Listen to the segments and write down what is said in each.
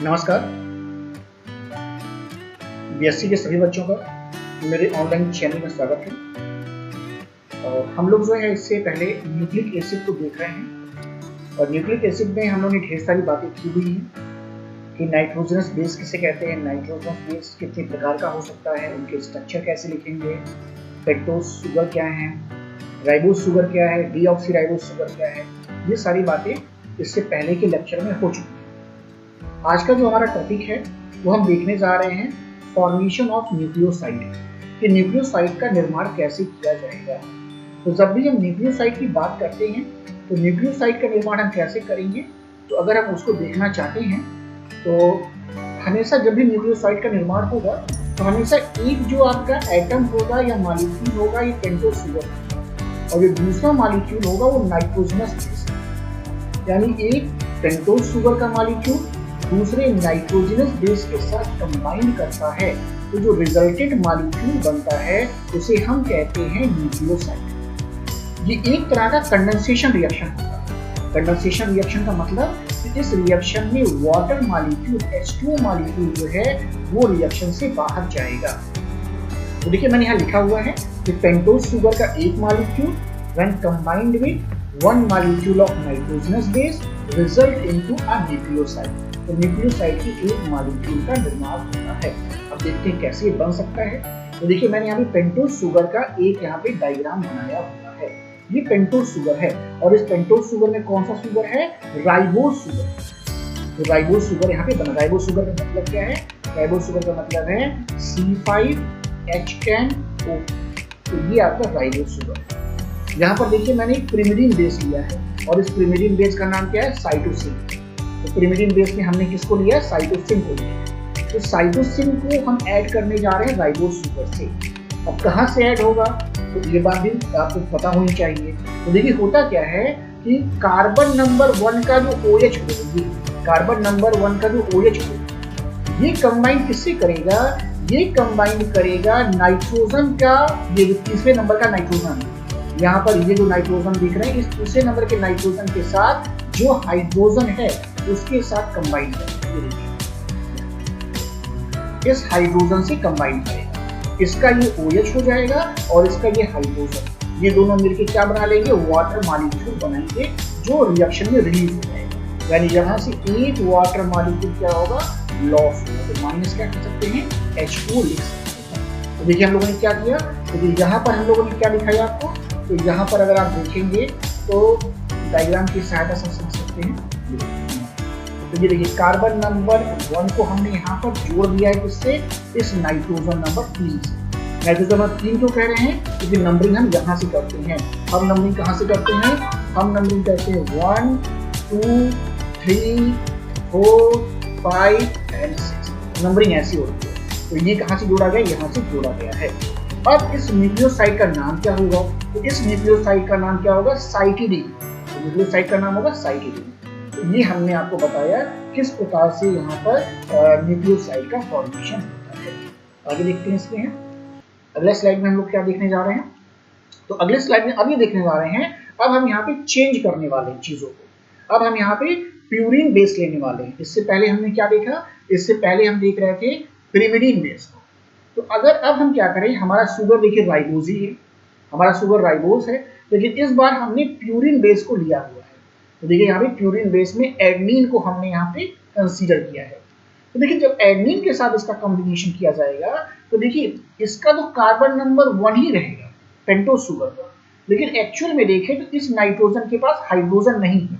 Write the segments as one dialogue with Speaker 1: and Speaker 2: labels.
Speaker 1: नमस्कार। बीएससी के सभी बच्चों का मेरे ऑनलाइन चैनल में स्वागत है। और हम लोग जो है इससे पहले न्यूक्लिक एसिड को देख रहे हैं और न्यूक्लिक एसिड में हम लोगों ने ढेर सारी बातें की हुई हैं कि नाइट्रोजनस बेस किसे कहते हैं, नाइट्रोजनस बेस कितने प्रकार का हो सकता है, उनके स्ट्रक्चर कैसे लिखेंगे, पेंटोज शुगर क्या है, राइबोज शुगर क्या है, डीऑक्सीराइबोज शुगर क्या है, ये सारी बातें इससे पहले के लेक्चर में हो चुकी हैं। आज का जो हमारा टॉपिक है वो हम देखने जा रहे हैं फॉर्मेशन ऑफ न्यूक्लियोसाइड, कि न्यूक्लियोसाइड का निर्माण कैसे किया जाएगा। तो जब भी हम न्यूक्लियोसाइड की बात करते हैं तो न्यूक्लियोसाइड का निर्माण हम कैसे करेंगे, तो अगर हम उसको देखना चाहते हैं तो हमेशा जब भी न्यूक्लियोसाइड का निर्माण होगा तो हमेशा एक जो आपका एटम होगा या मॉलिक्यूल होगा ये पेंटोज शुगर होगा और जो दूसरा मॉलिक्यूल होगा वो नाइट्रोजनस बेस, यानी एक पेंटोज शुगर का मॉलिक्यूल दूसरे नाइट्रोजनस बेस के साथ कंबाइन करता है तो जो रिजल्टेंट मॉलिक्यूल बनता है उसे हम कहते हैं न्यूक्लियोसाइड। ये एक तरह का कंडेंसेशन रिएक्शन होता है। कंडेंसेशन रिएक्शन का मतलब कि इस रिएक्शन में वाटर मॉलिक्यूल H2O मॉलिक्यूल जो है वो रिएक्शन से बाहर जाएगा। तो देखिए मैंने यहाँ लिखा हुआ है कि पेंटोज शुगर का एक molecule when combined with one molecule of nitrogenous base result into a nucleoside. तो न्यूक्लियोसाइड की एक मॉलिक्यूल का निर्माण होता है। अब देखते हैं कैसे ये बन सकता है। तो देखिए मैंने यहाँ पे पेंटोज शुगर का एक यहाँ पे डायग्राम बनाया हुआ है। ये पेंटोज शुगर है और इस पेंटोज शुगर में कौन सा शुगर है, राइबोज शुगर। तो राइबोज शुगर यहाँ पे बना। राइबोज शुगर का मतलब क्या है, राइबोज शुगर का मतलब है C5H10O। तो ये आपका राइबोज शुगर है। यहाँ पर देखिए मैंने एक प्रिमिडीन बेस लिया है और इस प्रिमिडीन बेस का नाम क्या है, साइटोसिन। तो प्रिमिडीन बेस में हमने किसको लिया, साइटोसिन को लिया। तो साइटोसिन को हम ऐड करने जा रहे हैं राइबोज शुगर से। अब कहाँ से ऐड होगा, तो ये बात भी आपको पता होनी चाहिए। तो देखिए होता क्या है कि कार्बन नंबर 1 का जो OH होगी, कार्बन नंबर 1 का जो OH होगी, ये कंबाइन किससे करेगा, ये कंबाइन करेगा नाइट्रोजन का, ये जो तीसरे नंबर का नाइट्रोजन, यहाँ पर ये जो नाइट्रोजन दिख रहे हैं इस तीसरे नंबर के नाइट्रोजन के साथ जो हाइड्रोजन है उसके साथ कंबाइन करेगा। इस हाइड्रोजन से कंबाइन करेगा, इसका ये OH हो जाएगा और इसका ये हाइड्रोजन, ये दोनों मिलकर क्या बना लेंगे, वाटर मॉलिक्यूल बनाएंगे जो रिएक्शन में रिलीज हो जाएगा। यानी यहाँ से एक वाटर मॉलिक्यूल क्या होगा, लॉस होगा। तो माइनस क्या कर सकते हैं, H2O लिख सकते हैं। तो देखिए हम लोगों ने क्या किया, तो यहाँ पर हम लोगों ने क्या लिखा है आपको, तो यहाँ पर अगर आप देखेंगे तो डायग्राम की सहायता से समझ सकते हैं। तो ये देखिए कार्बन नंबर 1 को हमने यहाँ पर जोड़ दिया है किससे, इस नाइट्रोजन नंबर 3 से। नाइट्रोजन नंबर 3 क्यों कह रहे हैं, क्योंकि नंबरिंग हम यहाँ से करते हैं। हम नंबरिंग कहाँ से करते हैं, हम नंबरिंग करते हैं 1 2 3 4 5 एंड 6, नंबरिंग ऐसी होती है। तो ये कहाँ से जोड़ा गया, यहाँ से जोड़ा गया है। अब इस न्यूक्लियोसाइड का नाम क्या होगा, तो इस न्यूक्लियोसाइड का नाम क्या होगा, साइटिडीन। तो न्यूक्लियोसाइड का नाम होगा साइटिडीन। तो ये हमने आपको बताया किस प्रकार से यहाँ पर न्यूक्लियोसाइड का फॉर्मेशन होता है। आगे देखते हैं इसमें है। अगले स्लाइड में हम लोग क्या देखने जा रहे हैं, तो अगले स्लाइड में अब ये देखने जा रहे हैं, अब हम यहाँ पे चेंज करने वाले हैं चीजों को। अब हम यहाँ पे प्यूरिन बेस लेने वाले हैं। इससे पहले हमने क्या देखा, इससे पहले हम देख रहे थे प्रिमिडीन बेस को। तो अगर अब हम क्या करें, हमारा शुगर देखिए राइबोज ही है, हमारा शुगर राइबोज है, लेकिन इस बार हमने प्यूरिन बेस को लिया हुआ है। तो देखिए यहाँ पे प्यूरिन बेस में एडनिन को हमने यहाँ पे कंसीडर किया है। तो देखिए जब एडनिन के साथ इसका कॉम्बिनेशन किया जाएगा तो देखिए इसका तो कार्बन नंबर 1 ही रहेगा पेंटोज शुगर का, लेकिन एक्चुअल में देखें तो इस नाइट्रोजन के पास हाइड्रोजन नहीं है।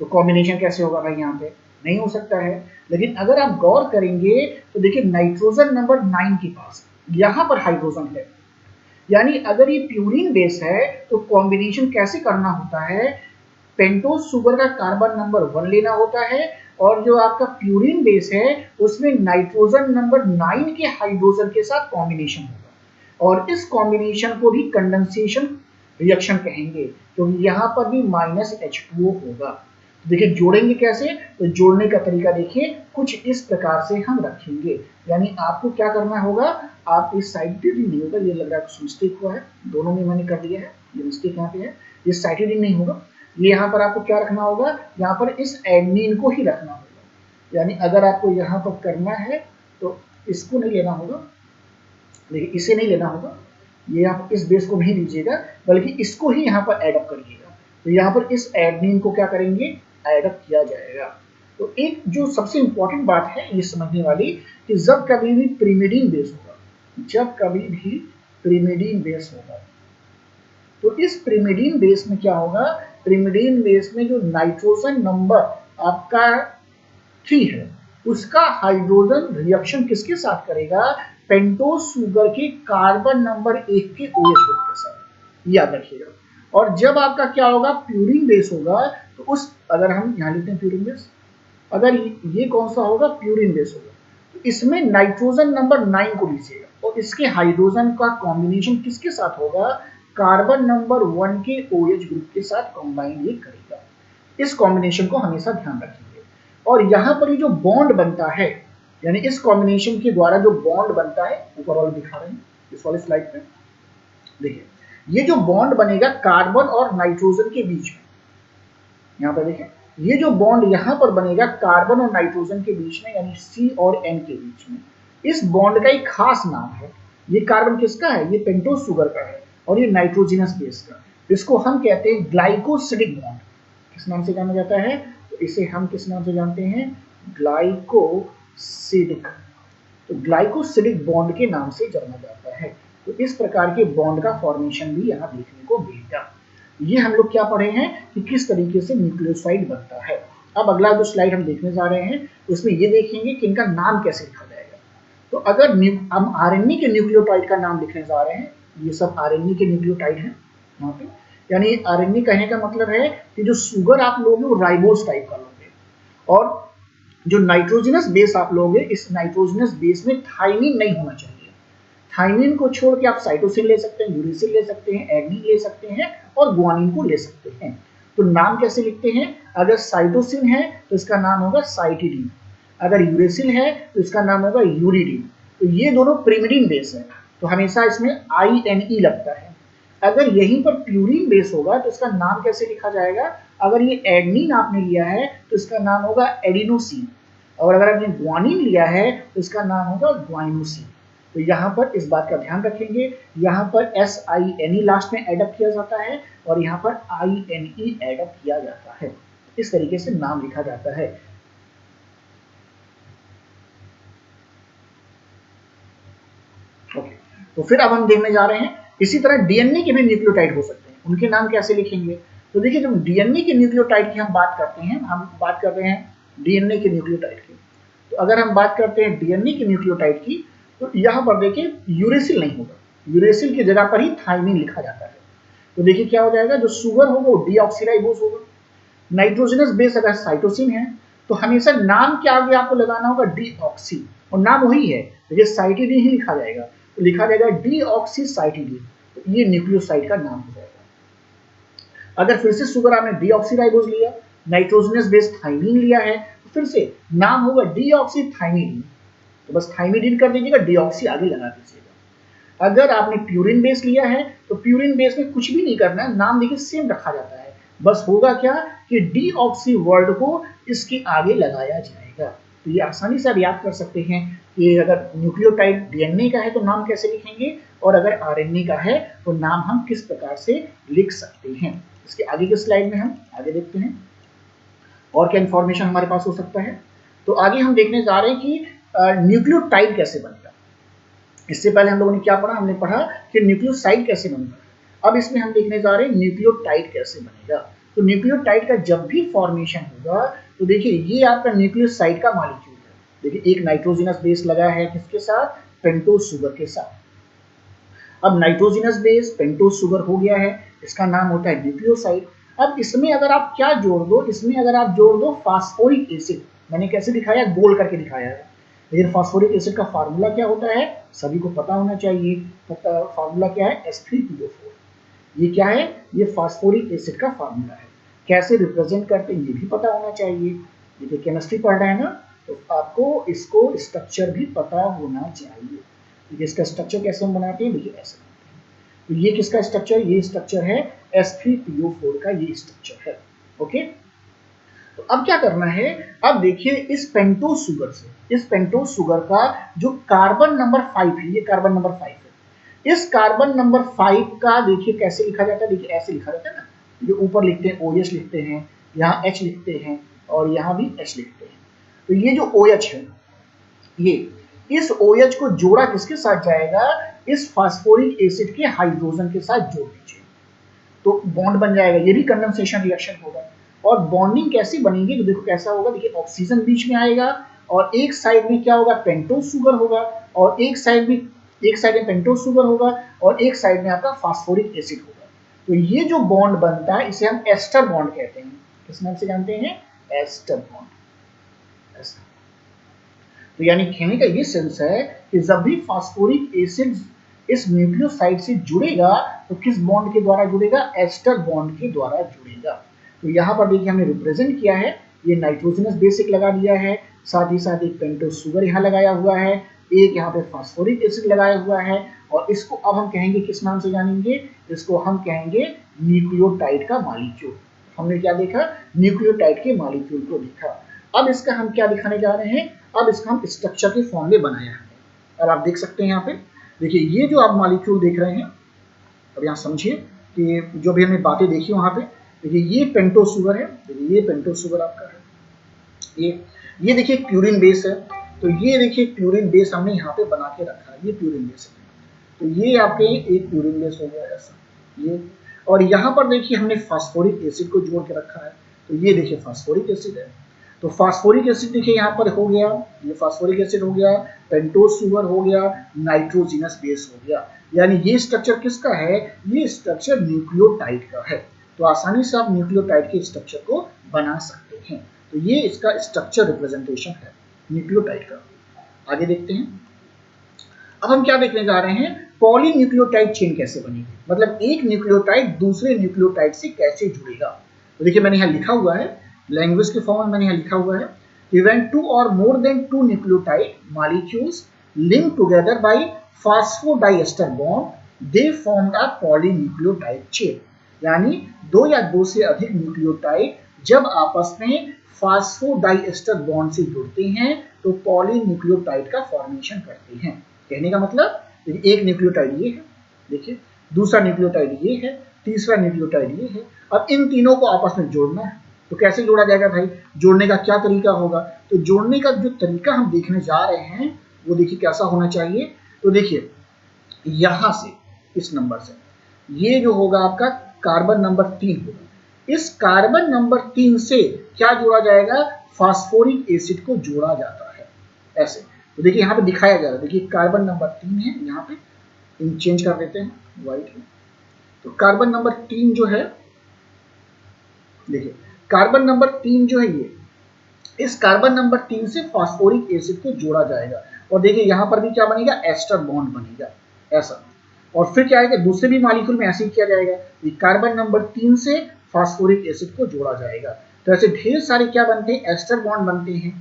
Speaker 1: तो कॉम्बिनेशन कैसे होगा भाई, यहाँ पे नहीं हो सकता है। लेकिन अगर आप गौर करेंगे तो देखिए नाइट्रोजन नंबर 9 के पास यहाँ पर हाइड्रोजन है, यानी अगर ये प्यूरिन बेस है तो कॉम्बिनेशन कैसे करना होता है, पेंटोज शुगर का कार्बन नंबर 1 लेना होता है और जो आपका प्यूरिन बेस है उसमें नाइट्रोजन नंबर 9 के हाइड्रोजन के साथ कॉम्बिनेशन होगा और इस कॉम्बिनेशन को भी कंडेंसेशन रिएक्शन कहेंगे, क्योंकि तो यहाँ पर भी -H2O होगा। तो देखिए जोड़ेंगे कैसे, तो जोड़ने का तरीका देखिए कुछ इस प्रकार से हम रखेंगे। यानी आपको क्या करना होगा, आप इस साइटिडीन नहीं होगा, ये लग रहा है मिस्टेक हुआ है, दोनों में मैंने कर दिया है, ये मिस्टेक यहाँ पे है, ये साइटिडीन नहीं होगा, ये यहाँ पर आपको क्या रखना होगा, यहाँ पर इस एडनिन को ही रखना होगा। यानी अगर आपको यहाँ पर करना है तो इसको नहीं लेना होगा, देखिए इसे नहीं लेना होगा, ये आप इस बेस को नहीं लीजिएगा बल्कि इसको ही यहाँ पर एड अप करिएगा। तो यहाँ पर इस एडमिन को क्या करेंगे, एड अप किया जाएगा। तो एक जो सबसे इंपॉर्टेंट बात है ये समझने वाली कि जब कभी भी प्रीमिडिन बेस होगा, जब कभी भी प्रीमिडिन बेस होगा तो इस प्रीमिडिन बेस में क्या होगा, प्रीमिडिन बेस में जो नाइट्रोजन नंबर आपका 3 है उसका हाइड्रोजन रिएक्शन किसके साथ करेगा, पेंटोज शुगर के कार्बन नंबर 1 के OH ग्रुप के साथ, याद रखिएगा। और जब आपका क्या होगा, प्यूरिन बेस होगा तो उस, अगर हम यहाँ लिखते हैं प्यूरिन बेस, अगर ये कौन सा होगा, प्यूरिन बेस होगा, तो इसमें नाइट्रोजन नंबर 9 को लीजिएगा और इसके हाइड्रोजन का कॉम्बिनेशन किसके साथ होगा, कार्बन नंबर 1 के OH ग्रुप के साथ कॉम्बाइन ये करेगा। इस कॉम्बिनेशन को हमेशा ध्यान रखिएगा। और यहाँ पर ये जो बॉन्ड बनता है, यानी इस कॉम्बिनेशन के द्वारा जो बॉन्ड बनता है, ऊपर वाले दिखा रहे हैं इस वाले स्लाइड पे, देखिए ये जो बॉन्ड बनेगा कार्बन और नाइट्रोजन के बीच में, यहाँ पर देखिए ये जो बॉन्ड यहाँ पर बनेगा कार्बन और नाइट्रोजन के बीच में, यानी C और N के बीच में, इस बॉन्ड का एक खास नाम है। ये कार्बन किसका है, ये पेंटोज शुगर का है और ये नाइट्रोजिनस बेस का। इसको हम कहते हैं ग्लाइकोसिडिक बॉन्ड। किस नाम से जाना जाता है, तो इसे हम किस नाम से जानते हैं, ग्लाइकोसिडिक। तो ग्लाइकोसिडिक बॉन्ड के नाम से जाना जाता है। तो इस प्रकार के बॉन्ड का फॉर्मेशन भी यहाँ देखने को मिलेगा। ये हम लोग क्या पढ़े हैं कि किस तरीके से न्यूक्लियोसाइड बनता है। अब अगला जो स्लाइड हम देखने जा रहे हैं उसमें ये देखेंगे कि इनका नाम कैसे लिखा जाएगा। तो अगर हम आरएनए के न्यूक्लियोटाइड का नाम लिखने जा रहे हैं, ये सब आरएनए के न्यूक्लियोटाइड हैं यहाँ पे, यानी आरएनए कहने का मतलब है कि जो शुगर आप लोगे वो राइबोस टाइप का लोगे, और जो नाइट्रोजनस बेस आप लोगे, इस नाइट्रोजनस बेस में थाइमिन नहीं होना चाहिए। थाइमिन को छोड़ के आप साइटोसिन ले सकते हैं, यूरेसिल ले सकते हैं, एडनिन ले सकते हैं और गुआनिन को ले सकते हैं। तो नाम कैसे लिखते हैं, अगर साइटोसिन है तो इसका नाम होगा साइटिडीन, अगर यूरेसिल है तो इसका नाम होगा यूरिडीन। तो ये दोनों प्रिमिडिन बेस है तो हमेशा इसमें INE लगता है। अगर यहीं पर प्यूरिन बेस होगा तो इसका नाम कैसे लिखा जाएगा, अगर ये एडनिन आपने लिया है तो इसका नाम होगा एडिनोसिन, और अगर आपने गुआनिन लिया है तो इसका नाम होगा गुआइनोसिन। तो यहाँ पर इस बात का ध्यान रखेंगे, यहाँ पर SINE लास्ट में एडअप किया जाता है और यहाँ पर INE एडअप किया जाता है। इस तरीके से नाम लिखा जाता है। ओके, तो फिर अब हम देखने जा रहे हैं इसी तरह डीएनए के भी न्यूक्लियोटाइड हो सकते हैं, उनके नाम कैसे लिखेंगे। तो देखिए जब डीएनए के न्यूक्लियोटाइड की हम बात करते हैं, हम बात कर रहे हैं डीएनए के न्यूक्लियोटाइड की, तो अगर हम बात करते हैं डीएनए के न्यूक्लियोटाइड की तो यहाँ पर देखिए यूरेसिल नहीं होगा, यूरेसिल की जगह पर ही थाइमिन लिखा जाता है। तो देखिए क्या हो जाएगा, जो शुगर होगा वो डीऑक्सीराइबोस होगा। नाइट्रोजनस बेस अगर साइटोसिन है तो हमेशा नाम के आगे आपको लगाना होगा डीऑक्सी, और नाम वही है, तो साइटिडीन ही लिखा जाएगा, तो लिखा जाएगा डीऑक्सीसाइटिडीन। तो ये न्यूक्लियोसाइड का नाम हो जाएगा। अगर फिर से शुगर आपने डीऑक्सीराइबोस लिया, नाइट्रोजनस बेस थाइमिन लिया है, तो फिर से नाम होगा डीऑक्सीथाइमिडीन, तो बस थाइमिडीन कर दीजिएगा, डीऑक्सी आगे लगा दीजिएगा। अगर आपने प्यूरिन बेस लिया है तो प्यूरिन बेस में कुछ भी नहीं करना है, नाम देखिए सेम रखा जाता है, बस होगा क्या कि डीऑक्सी वर्ड को इसके आगे लगाया जाएगा। तो ये आसानी से आप याद कर सकते हैं कि अगर न्यूक्लियोटाइड डीएनए का है तो नाम कैसे लिखेंगे, और अगर आरएनए का है तो नाम हम किस प्रकार से लिख सकते हैं। इसके आगे के स्लाइड में हम आगे देखते हैं और क्या इंफॉर्मेशन हमारे पास हो सकता है। तो आगे हम देखने जा रहे हैं कि न्यूक्लियोटाइड कैसे बनेगा। इससे पहले हम लोगों ने क्या पढ़ा, हमने पढ़ा कि न्यूक्लियोसाइड कैसे बनता है। अब इसमें हम देखने जा रहे हैं न्यूक्लियोटाइड कैसे बनेगा। तो न्यूक्लियोटाइड का जब भी फॉर्मेशन होगा तो देखिए ये आपका न्यूक्लियोसाइड का मॉलिक्यूल है। देखिए एक नाइट्रोजनस बेस लगा है किसके साथ, पेंटोज शुगर के साथ। अब नाइट्रोजनस बेस पेंटोज शुगर हो गया है, इसका नाम होता है न्यूक्लियोसाइड। अब इसमें अगर आप क्या जोड़ दो, इसमें अगर आप जोड़ दो फास्फोरिक एसिड, मैंने कैसे दिखाया, गोल करके दिखाया है। लेकिन फास्फोरिक एसिड का फार्मूला क्या होता है, सभी को पता होना चाहिए। फार्मूला क्या है, H3PO4। ये क्या है, ये फास्फोरिक एसिड का फार्मूला है। कैसे रिप्रेजेंट करते हैं ये भी पता होना चाहिए। देखिए केमिस्ट्री पढ़ रहे हैं ना, तो आपको इसको स्ट्रक्चर भी पता होना चाहिए। देखिए इसका स्ट्रक्चर कैसे हम बनाते हैं, देखिए ऐसे बनाते हैं। तो ये किसका स्ट्रक्चर, ये स्ट्रक्चर है H3PO4 का, ये स्ट्रक्चर है। ओके, तो अब क्या करना है, अब देखिए इस पेंटोज शुगर से, इस पेंटोज शुगर का जो कार्बन नंबर 5 है, ये कार्बन नंबर 5 है, इस कार्बन नंबर 5 का देखिए कैसे लिखा जाता है, देखिए ऐसे लिखा जाता है ना, जो ऊपर लिखते हैं OH लिखते हैं, यहाँ H लिखते हैं और यहाँ भी H लिखते हैं। तो ये जो OH है, ये इस OH को जोड़ा किसके साथ जाएगा, इस फास्फोरिक एसिड के हाइड्रोजन के साथ जोड़ दीजिए, तो बॉन्ड बन जाएगा, ये भी कंडेंसेशन रिएक्शन होगा। और बॉन्डिंग कैसी बनेगी, तो देखो कैसा होगा, देखिए ऑक्सीजन बीच में आएगा और एक साइड में क्या होगा, पेंटोज शुगर होगा, और एक साइड में पेंटोज शुगर होगा और एक साइड में आपका फास्फोरिक एसिड होगा। तो ये जो बॉन्ड बनता है इसे हम एस्टर बॉन्ड कहते हैं। किस नाम से जानते हैं, एस्टर बॉन्ड। तो यानी कहने का ये सेंस है कि जब भी फास्फोरिक एसिड इस न्यूक्लियोसाइड से जुड़ेगा तो किस बॉन्ड के द्वारा जुड़ेगा, एस्टर बॉन्ड के द्वारा जुड़ेगा। तो यहाँ पर देखिए हमने रिप्रेजेंट किया है, ये नाइट्रोजनस बेसिक लगा दिया है, साथ ही साथ एक पेंटोज शुगर यहाँ लगाया हुआ है, एक यहाँ पे फास्फोरिक एसिड लगाया हुआ है, और इसको अब हम कहेंगे किस नाम से जानेंगे, इसको हम कहेंगे न्यूक्लियोटाइड का मॉलिक्यूल। हमने क्या देखा, न्यूक्लियोटाइड के मॉलिक्यूल को देखा। अब इसका हम क्या दिखाने जा रहे हैं, अब इसका हम स्ट्रक्चर के फॉर्म में बनाया है। और आप देख सकते हैं यहाँ पे, देखिए ये जो आप मॉलिक्यूल देख रहे हैं, अब यहाँ समझिए कि जो भी हमने बातें देखी वहाँ पे, देखिए ये पेंटोज शुगर है, देखिए ये पेंटोज शुगर आपका है, ये देखिए प्यूरिन बेस है, तो ये देखिए प्यूरिन बेस हमने यहाँ पे बना के रखा है, ये प्यूरिन बेस है, तो ये आपके एक प्यूरिन बेस हो गया ऐसा ये। और यहाँ पर देखिए हमने फास्फोरिक एसिड को जोड़ के रखा है, तो ये देखिए फास्फोरिक एसिड है, तो फास्फोरिक एसिड देखिए यहाँ पर हो गया, ये फास्फोरिक एसिड हो गया, पेंटोज शुगर हो गया, नाइट्रोजिनस बेस हो गया। यानी ये स्ट्रक्चर किसका है, ये स्ट्रक्चर न्यूक्लियोटाइड का है। तो आसानी से आप न्यूक्लियोटाइड के स्ट्रक्चर को बना सकते हैं। तो ये इसका स्ट्रक्चर रिप्रेजेंटेशन है न्यूक्लियोटाइड का। आगे देखते हैं, अब हम क्या देखने जा रहे हैं, पॉलीन्यूक्लियोटाइड चेन कैसे बनेगी, मतलब एक न्यूक्लियोटाइड दूसरे न्यूक्लियोटाइड से कैसे जुड़ेगा। तो देखिए मैंने यहाँ लिखा हुआ है, लैंग्वेज के फॉर्म में मैंने यहाँ लिखा हुआ है, when two or more than two nucleotide molecules link together by phosphodiester bond, they formed a polynucleotide chain। यानी दो या दो से अधिक न्यूक्लियोटाइड जब आपस में फास्फोडाइएस्टर बॉन्ड से जुड़ते हैं तो पॉलीन्यूक्लियोटाइड का फॉर्मेशन करते हैं। कहने का मतलब एक न्यूक्लियोटाइड ये है, देखिए दूसरा न्यूक्लियोटाइड ये है, तीसरा न्यूक्लियोटाइड ये है। अब इन तीनों को आपस में जोड़ना है, तो कैसे जोड़ा जाएगा भाई, जोड़ने का क्या तरीका होगा, तो जोड़ने का जो तरीका हम देखने जा रहे हैं वो देखिए कैसा होना चाहिए। तो देखिए यहां से इस नंबर से ये जो होगा आपका कार्बन नंबर 3 होगा, इस कार्बन नंबर 3 से क्या जोड़ा जाएगा, फास्फोरिक एसिड को जोड़ा जाता है ऐसे। तो देखिए यहाँ पे दिखाया जा रहा है, देखिए कार्बन नंबर 3 है, यहाँ पे इन चेंज कर देते हैं व्हाइट में। तो कार्बन नंबर 3 जो है, देखिए कार्बन नंबर 3 जो है ये, इस कार्बन नंबर 3 से फास्फोरिक एसिड को जोड़ा जाएगा, और देखिए यहां पर भी क्या बनेगा, एस्टर बॉन्ड बनेगा ऐसा। और फिर क्या है, दूसरे भी मॉलिक्यूल में ऐसे ही किया जाएगा, ये कार्बन नंबर 3 से फास्फोरिक एसिड को जोड़ा जाएगा। तो ऐसे ढेर सारे क्या बनते हैं, एस्टर बॉन्ड बनते हैं,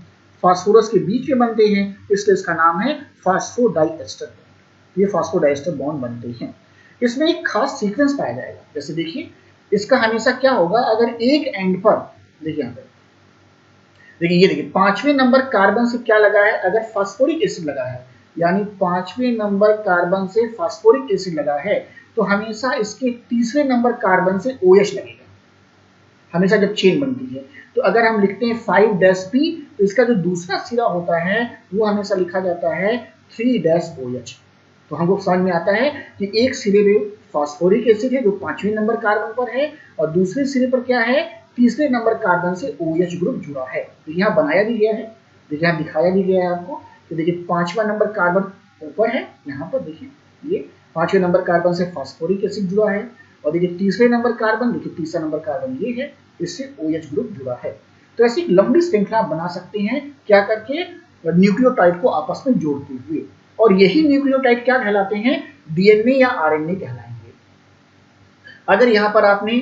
Speaker 1: फास्फोरस के बीच में बनते हैं, इसलिए इसका नाम है फास्फोडाइएस्टर बॉन्ड। ये फास्फोडाइएस्टर बॉन्ड बनते हैं, इसमें एक खास सीक्वेंस पाया जाएगा। जैसे देखिए इसका हमेशा क्या होगा, अगर एक एंड पर देखिए यहाँ पे, देखिए ये देखिए 5वें नंबर कार्बन से क्या लगा है, अगर फास्फोरिक एसिड लगा है, यानी 5वें नंबर कार्बन से फास्फोरिक एसिड लगा है, तो हमेशा इसके तीसरे नंबर कार्बन से OH लगेगा हमेशा जब चेन बनती है। तो अगर हम लिखते हैं 5-P, तो इसका जो दूसरा सिरा होता है वो हमेशा लिखा जाता है 3-OH। तो हमको समझ में आता है कि एक सिरे में फास्फोरिक एसिड है जो 5वें नंबर कार्बन पर है, और दूसरे सिरे पर क्या है, तीसरे नंबर कार्बन से OH ग्रुप जुड़ा है। तो यहाँ बनाया भी गया है, देखिए यहाँ दिखाया भी गया है आपको। तो देखिए 5वां नंबर कार्बन ऊपर है, यहाँ पर देखिए ये 5वें नंबर कार्बन से फास्फोरिक एसिड जुड़ा है, और देखिए तीसरे नंबर कार्बन, देखिए तीसरा नंबर कार्बन ये है, इससे OH ग्रुप जुड़ा है। तो ऐसी लंबी श्रृंखला बना सकते हैं क्या करके, न्यूक्लियोटाइड को आपस में जोड़ते हुए, और यही न्यूक्लियोटाइड क्या कहलाते हैं, DNA या RNA कहलाएंगे। अगर यहाँ पर आपने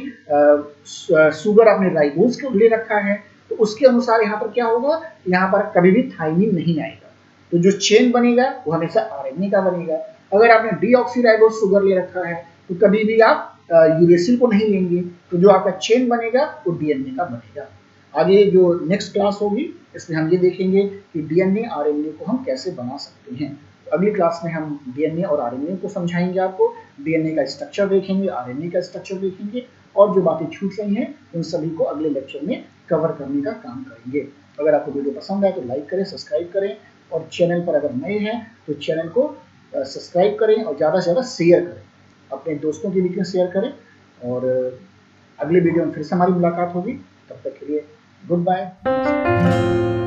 Speaker 1: शुगर आपने राइबोज को ले रखा है, तो उसके अनुसार यहाँ पर क्या होगा, यहाँ पर कभी भी थाइमिन नहीं आएगा, तो जो चेन बनेगा वो हमेशा RNA का बनेगा। अगर आपने डीऑक्सीराइबोज शुगर ले रखा है, तो कभी भी आप यूरेसिल को नहीं लेंगे, तो जो आपका चेन बनेगा वो DNA का बनेगा। आगे जो नेक्स्ट क्लास होगी इसमें हम ये देखेंगे कि डीएनए आरएनए को हम कैसे बना सकते हैं। तो अगली क्लास में हम डीएनए और आरएनए को समझाएंगे आपको, डीएनए का स्ट्रक्चर देखेंगे, आरएनए का स्ट्रक्चर देखेंगे और जो बातें छूट रही हैं उन सभी को अगले लेक्चर में कवर करने का काम करेंगे। अगर आपको वीडियो पसंद आए तो लाइक करें, सब्सक्राइब करें और चैनल पर अगर नए हैं तो चैनल को सब्सक्राइब करें और ज़्यादा से ज़्यादा शेयर करें, अपने दोस्तों के बीच में शेयर करें। और अगले वीडियो में फिर से हमारी मुलाकात होगी, तब तक के लिए गुड बाय।